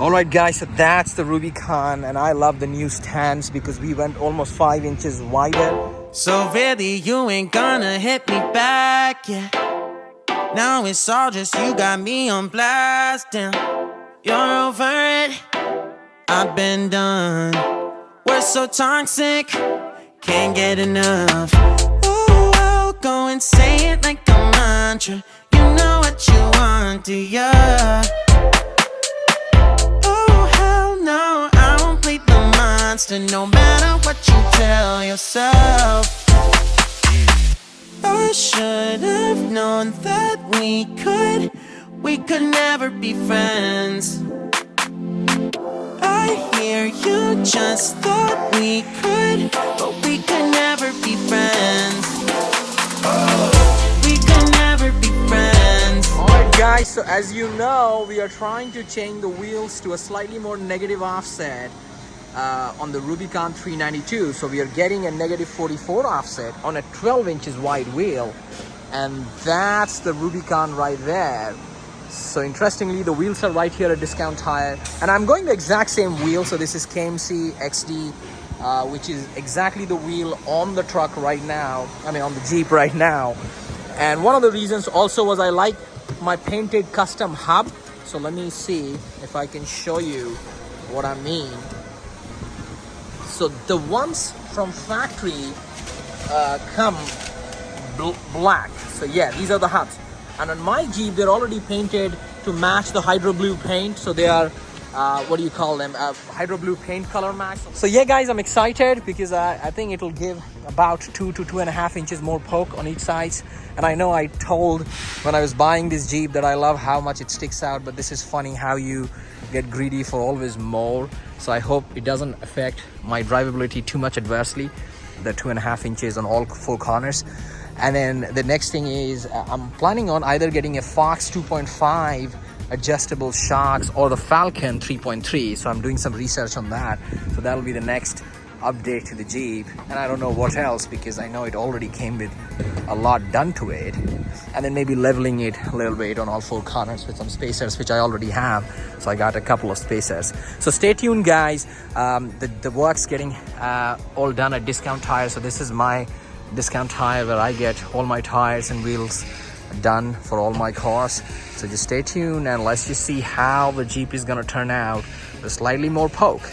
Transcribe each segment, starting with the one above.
Alright guys, so that's the Rubicon, and I love the new stands because we went almost 5 inches wider. So really you ain't gonna hit me back, yeah. Now it's all just you got me on blast, damn. You're over it, I've been done. We're so toxic, can't get enough. Ooh, I'll go and say it like a mantra. You know what you want, do ya? No, I won't play the monster, no matter what you tell yourself. I should have known that we could never be friends. I hear you just thought we could, but we could never be friends. We could never be friends. Alright guys, so as you know, we are trying to change the wheels to a slightly more negative offset on the Rubicon 392. So we are getting a negative 44 offset on a 12 inches wide wheel, and that's the Rubicon right there. So interestingly, the wheels are right here at Discount Tire, and I'm going the exact same wheel. So this is KMC XD, which is exactly the wheel on the truck right now, on the Jeep right now. And one of the reasons also was I like my painted custom hub. So let me see if I can show you what I mean. So the ones from factory come black. So yeah, these are the hubs. And on my Jeep, they're already painted to match the Hydro Blue paint. So they are, what do you call them? Hydro Blue paint color match. So yeah, guys, I'm excited because I think it'll give about 2 to 2.5 inches more poke on each side. And I know I told when I was buying this Jeep that I love how much it sticks out, but this is funny how you get greedy for always more. So I hope it doesn't affect my drivability too much adversely, the 2.5 inches on all 4 corners. And then the next thing is I'm planning on either getting a Fox 2.5 adjustable shocks or the Falcon 3.3. So I'm doing some research on that. So that'll be the next update to the Jeep. And I don't know what else because I know it already came with a lot done to it. And then maybe leveling it a little bit on all 4 corners with some spacers, which I already have. So I got a couple of spacers. So stay tuned, guys. The work's getting all done at Discount Tire. So this is my Discount Tire where I get all my tires and wheels done for all my cars. So just stay tuned and let's just see how the Jeep is gonna turn out with slightly more poke.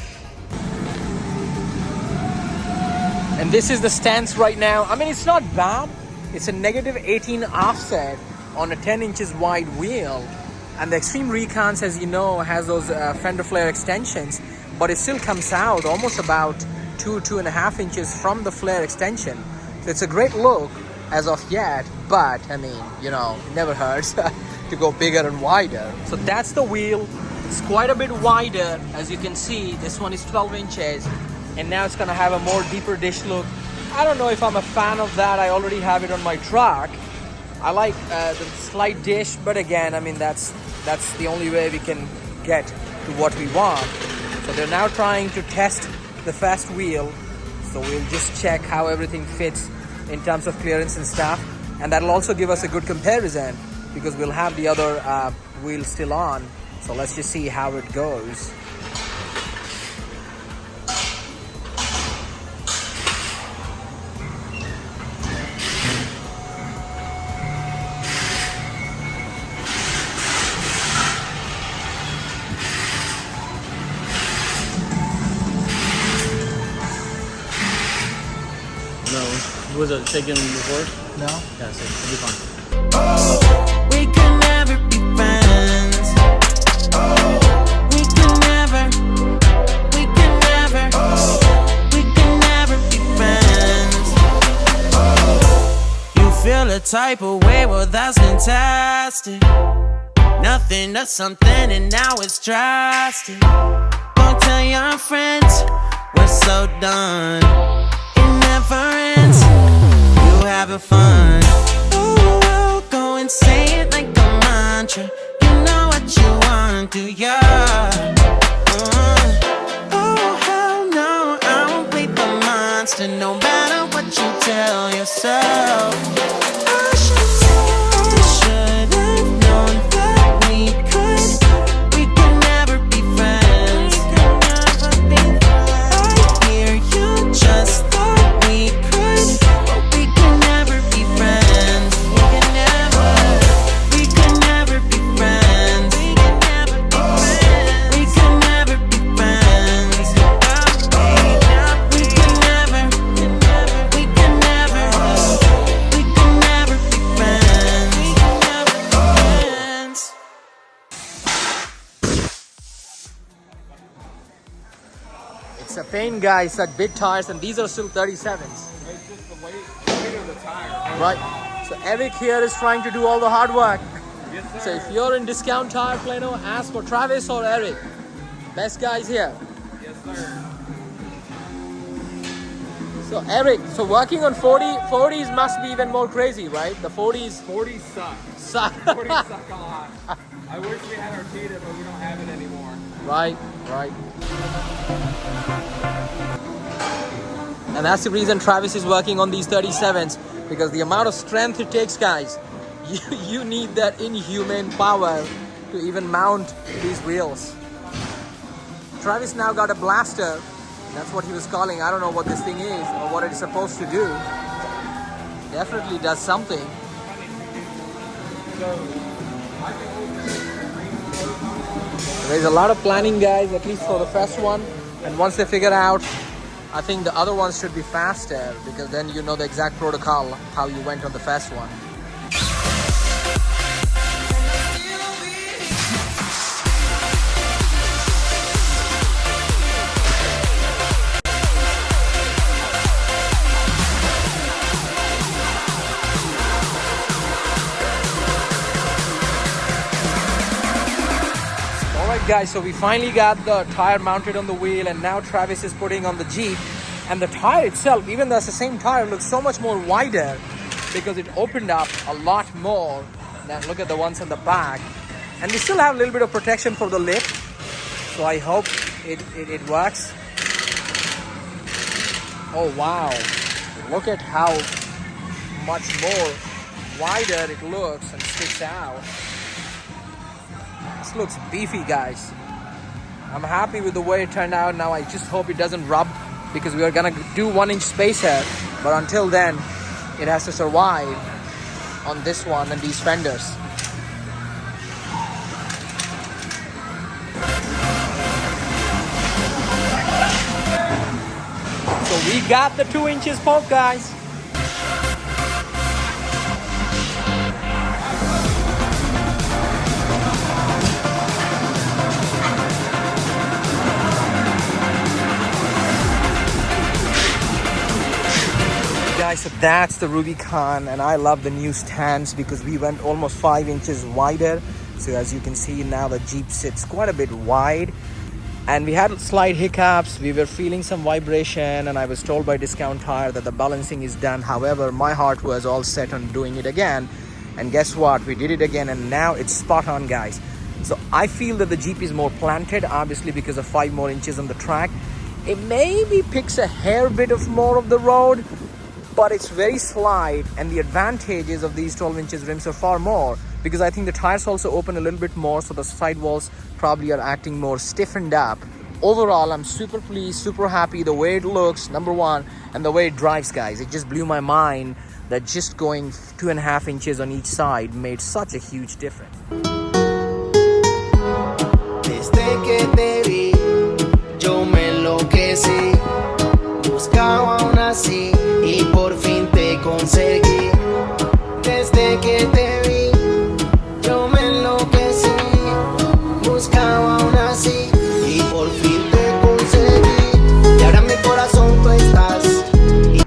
And this is the stance right now. It's not bad. It's a negative 18 offset on a 10 inches wide wheel. And the Extreme Recons, as you know, has those fender flare extensions, but it still comes out almost about 2.5 inches from the flare extension. So it's a great look as of yet, but it never hurts to go bigger and wider. So that's the wheel. It's quite a bit wider. As you can see, this one is 12 inches, and now it's gonna have a more deeper dish look. I don't know if I'm a fan of that. I already have it on my truck. I like the slight dish, but again, that's the only way we can get to what we want. So they're now trying to test the fast wheel. So we'll just check how everything fits in terms of clearance and stuff. And that'll also give us a good comparison because we'll have the other wheel still on. So let's just see how it goes. Was it shaking before? No? Yeah, so it'll be fine. We can never be friends. We can never be friends. You feel a type of way, well that's fantastic. Nothing to something and now it's drastic. Don't tell your friends, we're so done. It never ends. Having fun. Oh, I'll go and say it like a mantra. You know what you want, do ya? Oh, hell no, I won't play the monster, no matter what you tell yourself. I should have known that we could never be friends. It's a pain, guys, such big tires, and these are still 37s. It's just the weight of the tire. Right. So Eric here is trying to do all the hard work. Yes, sir. So if you're in Discount Tire Plano, ask for Travis or Eric. Best guys here. Yes, sir. So Eric, so working on 40s must be even more crazy, right? The 40s 40s suck. suck. 40s suck a lot. I wish we had our Tita, but we don't have it anymore. Right. And that's the reason Travis is working on these 37s, because the amount of strength it takes, guys, you need that inhuman power to even mount these wheels. Travis now got a blaster. That's what he was calling. I don't know what this thing is or what it's supposed to do. Definitely does something. There's a lot of planning, guys, at least for the first one. And once they figure out, I think the other ones should be faster, because then you know the exact protocol, how you went on the first one. Guys, so we finally got the tire mounted on the wheel, and now Travis is putting on the Jeep. And the tire itself, even though it's the same tire, looks so much more wider because it opened up a lot more. Now look at the ones on the back, and we still have a little bit of protection for the lip, so I hope it works. Oh wow, look at how much more wider it looks and sticks out. This looks beefy, guys. I'm happy with the way it turned out. Now I just hope it doesn't rub, because we are gonna do 1-inch spacer, but until then it has to survive on this one and these fenders. So we got the 2 inches pump, guys. Guys, so that's the Rubicon, and I love the new stands because we went almost 5 inches wider. So as you can see now, the Jeep sits quite a bit wide, and we had slight hiccups. We were feeling some vibration, and I was told by Discount Tire that the balancing is done. However, my heart was all set on doing it again, and guess what, we did it again, and now it's spot on, guys. So I feel that the Jeep is more planted, obviously because of 5 more inches on the track. It maybe picks a hair bit of more of the road, but it's very slight, and the advantages of these 12 inches rims are far more, because I think the tires also open a little bit more, so the sidewalls probably are acting more stiffened up. Overall, I'm super pleased, super happy the way it looks, number one, and the way it drives, guys. It just blew my mind that just going 2.5 inches on each side made such a huge difference. Desde que te vi, yo me enloquecí, buscaba aún así y por fin